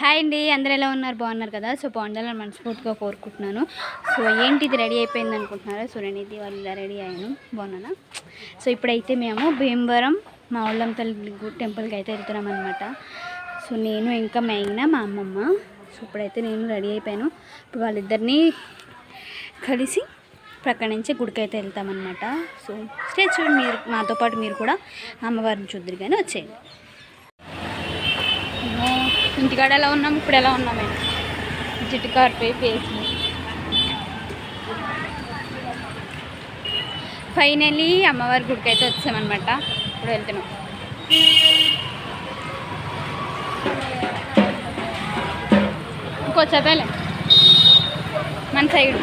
Hi అండి, అందరూ ఎలా ఉన్నారు? బాగున్నారు కదా? సో బాగుండాలని మనస్ఫూర్తిగా కోరుకుంటున్నాను. సో ఏంటి ఇది రెడీ అయిపోయింది అనుకుంటున్నారా? సో నేను ఇది వాళ్ళు ఇలా రెడీ అయ్యాను. బాగున్నానా? సో ఇప్పుడైతే మేము భీమవరం మా ఊళ్ళం తల్లి టెంపుల్కి అయితే వెళ్తున్నాం అనమాట. సో నేను ఇంకా మైనా మా అమ్మమ్మ. సో ఇప్పుడైతే నేను రెడీ అయిపోయాను. ఇప్పుడు వాళ్ళిద్దరినీ కలిసి ప్రక్కన నుంచి గుడికి అయితే వెళ్తామన్నమాట. సో స్టే చూడండి, మీరు మాతో పాటు మీరు కూడా అమ్మవారిని చూద్దరు కానీ వచ్చేయండి. ఇంటికాడ ఎలా ఉన్నాము, ఇప్పుడు ఎలా ఉన్నామే, జిట్టు కారిపోయి ఫేస్. ఫైనలీ అమ్మవారి గుడికి అయితే వచ్చామన్నమాట. ఇప్పుడు వెళ్తున్నాం. ఇంకొచ్చేపేలే మన సైడ్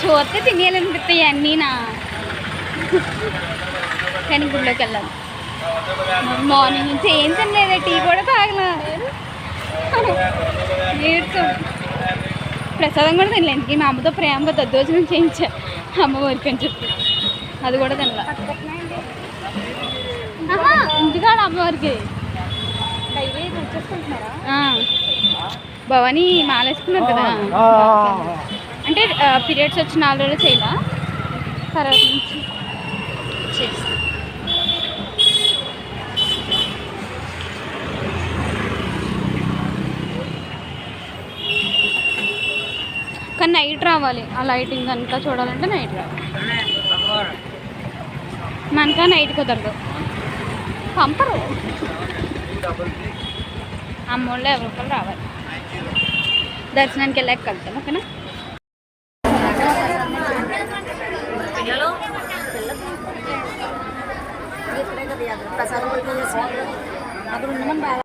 చూస్తే తినేయాలనిపిస్తాయి అన్నీ నా. కానీ గుడిలోకి వెళ్ళాలి. మార్నింగ్ నుంచి ఏం తినలేదు, టీ కూడా తాగలా, నీరసం. ప్రసాదం కూడా తినలేదు. మా అమ్మతో ప్రేమగా దద్దోజనం చేయించా అమ్మవారికి అని చెప్పి, అది కూడా తినలా. ఇంటికాడ అమ్మవారికి భవానీ మాలేసుకున్నారు కదా, అంటే పీరియడ్స్ వచ్చి 4 రోజులు చేయాల, తర్వాత నుంచి చేస్తా. కానీ నైట్ రావాలి, ఆ లైటింగ్ కనుక చూడాలంటే నైట్ రావాలి. మనకా నైట్ కుదరదు, పంపరు. అమ్మోళ్ళు ఎవరికలు రావాలి. దర్శనానికి వెళ్ళాక కలుద్దాం, ఓకేనా? అక్కడ ఉండమని బాగా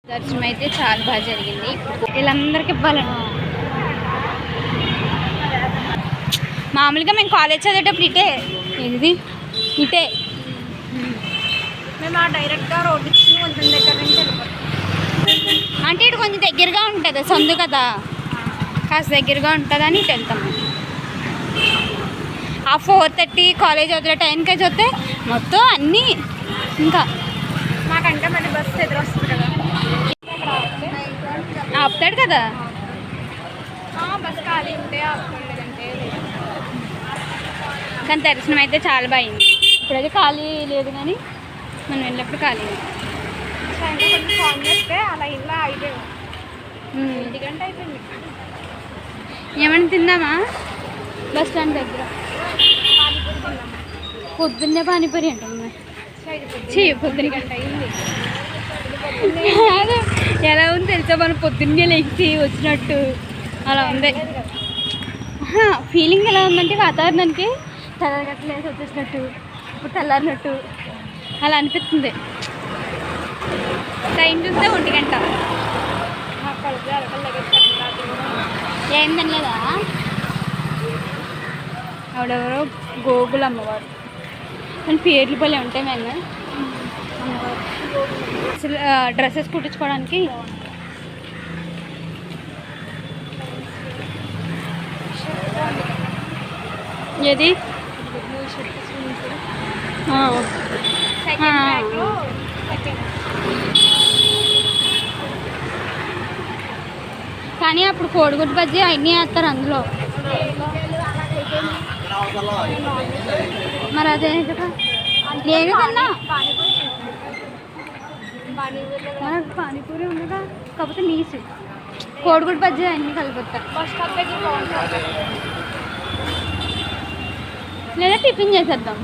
దర్శనం అయితే చాలా బాగా జరిగింది. వీళ్ళందరికీ ఇవ్వాలండి. మామూలుగా మేము కాలేజ్ చదివేటప్పుడు ఇటే మేము డైరెక్ట్గా రోడ్డు కొంచెం దగ్గర నుంచి అంటే ఇటు కొంచెం దగ్గరగా ఉంటుంది, సందు కదా, కాస్త దగ్గరగా ఉంటుందని ఇటు వెళ్తాము. ఆ 4:30 కాలేజ్ వదిలే టైంకి చూస్తే మొత్తం అన్నీ ఇంకా మాకంటే మళ్ళీ బస్సు ఎదురు వస్తుంది కదా, ఆపుతాడు కదా. బస్సు ఖాళీ ఉంటే ఆపుతుంటే, కానీ దర్శనం అయితే చాలా బాగుంది. ఇప్పుడైతే ఖాళీ లేదు, కానీ మనం వెళ్ళినప్పుడు ఖాళీ ఫోన్ చేస్తే అలా ఇలా 5 గంట అయిపోయింది. ఏమైనా తిందామా? బస్ స్టాండ్ దగ్గర పొద్దున్నే పానీపూరి అంటున్నాయి పొద్దున్న ఎలా ఉంది తెలుసా, మనం పొద్దున్నే లేచి వచ్చినట్టు అలా ఉంది. ఫీలింగ్ ఎలా ఉందంటే వాతావరణానికి తెల్లగట్లేసి వచ్చేసినట్టు, ఇప్పుడు తెల్లారినట్టు అలా అనిపిస్తుంది. టైం చూస్తే 1 గంట. ఏం తినలేదా? ఆవిడెవరో గోగులు అమ్మవారు కానీ పేర్లు పల్లె ఉంటాయి. మేము అమ్మవారు అసలు డ్రెస్సెస్ కుట్టించుకోవడానికి ఏది కానీ అప్పుడు కోడిగుడ్డు బజ్జీ అన్నీ వేస్తారు అందులో. మరి అదే కదా నేను కన్నా మనకు పానీపూరి ఉండగా కాకపోతే నీసు కోడిగుడ్డు బజ్జీ అన్నీ కలిపిస్తారు. లేదా టిఫిన్ చేసేద్దాం.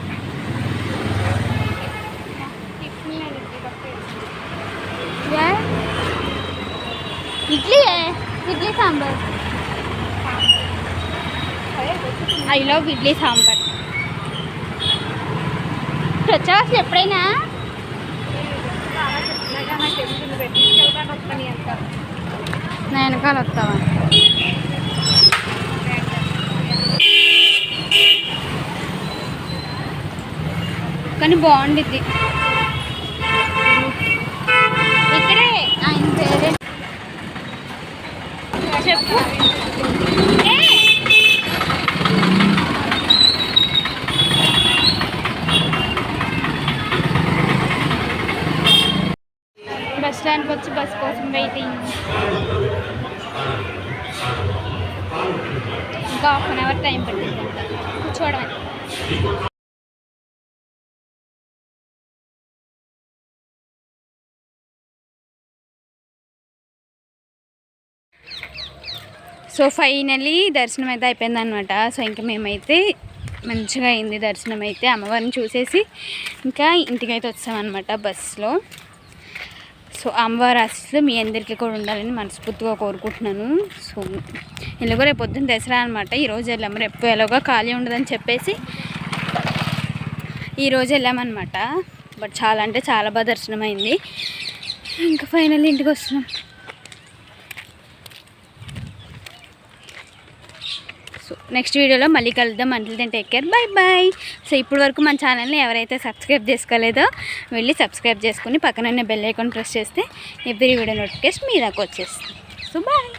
ఇడ్లీ సాంబార్. I love idli sambar. వచ్చావా అసలు ఎప్పుడైనా? నా వెనకాల వస్తావా? కానీ బాగుండిద్ది. ఇక్కడే ఆయన పేరే చెప్పు. బస్ స్టాండ్కి వచ్చి బస్ కోసం వెయిటింగ్. ఇంకా 1/2 అవర్ టైం పట్టింది కూర్చోవడం. సో ఫైనలీ దర్శనం అయితే అయిపోయింది అనమాట. సో ఇంకా మేమైతే మంచిగా అయింది దర్శనం అయితే. అమ్మవారిని చూసేసి ఇంకా ఇంటికైతే వచ్చామన్నమాట బస్సులో. సో అమ్మవారి ఆశీస్సులు మీ అందరికీ కూడా ఉండాలని మనస్ఫూర్తిగా కోరుకుంటున్నాను. సో ఎలాగో రేపు పొద్దున్న దసరా అనమాట. ఈరోజు వెళ్ళాము, రేపు ఎలాగో ఖాళీ ఉండదని చెప్పేసి ఈరోజు వెళ్ళామన్నమాట. బట్ చాలా అంటే చాలా బాగా దర్శనం అయింది. ఇంకా ఫైనల్లీ ఇంటికి వస్తున్నాం. సో నెక్స్ట్ వీడియోలో మళ్ళీ కలుద్దాం. Until then take care, bye bye. So ఇప్పటి వరకు మన ఛానల్ని ఎవరైతే సబ్స్క్రైబ్ చేసుకోలేదో వెళ్ళి సబ్స్క్రైబ్ చేసుకుని పక్కన బెల్ ఐకాన్ ప్రెస్ చేస్తే ఎవ్రీ వీడియో నోటిఫికేషన్ మీ దాకా వచ్చేస్తుంది. So bye.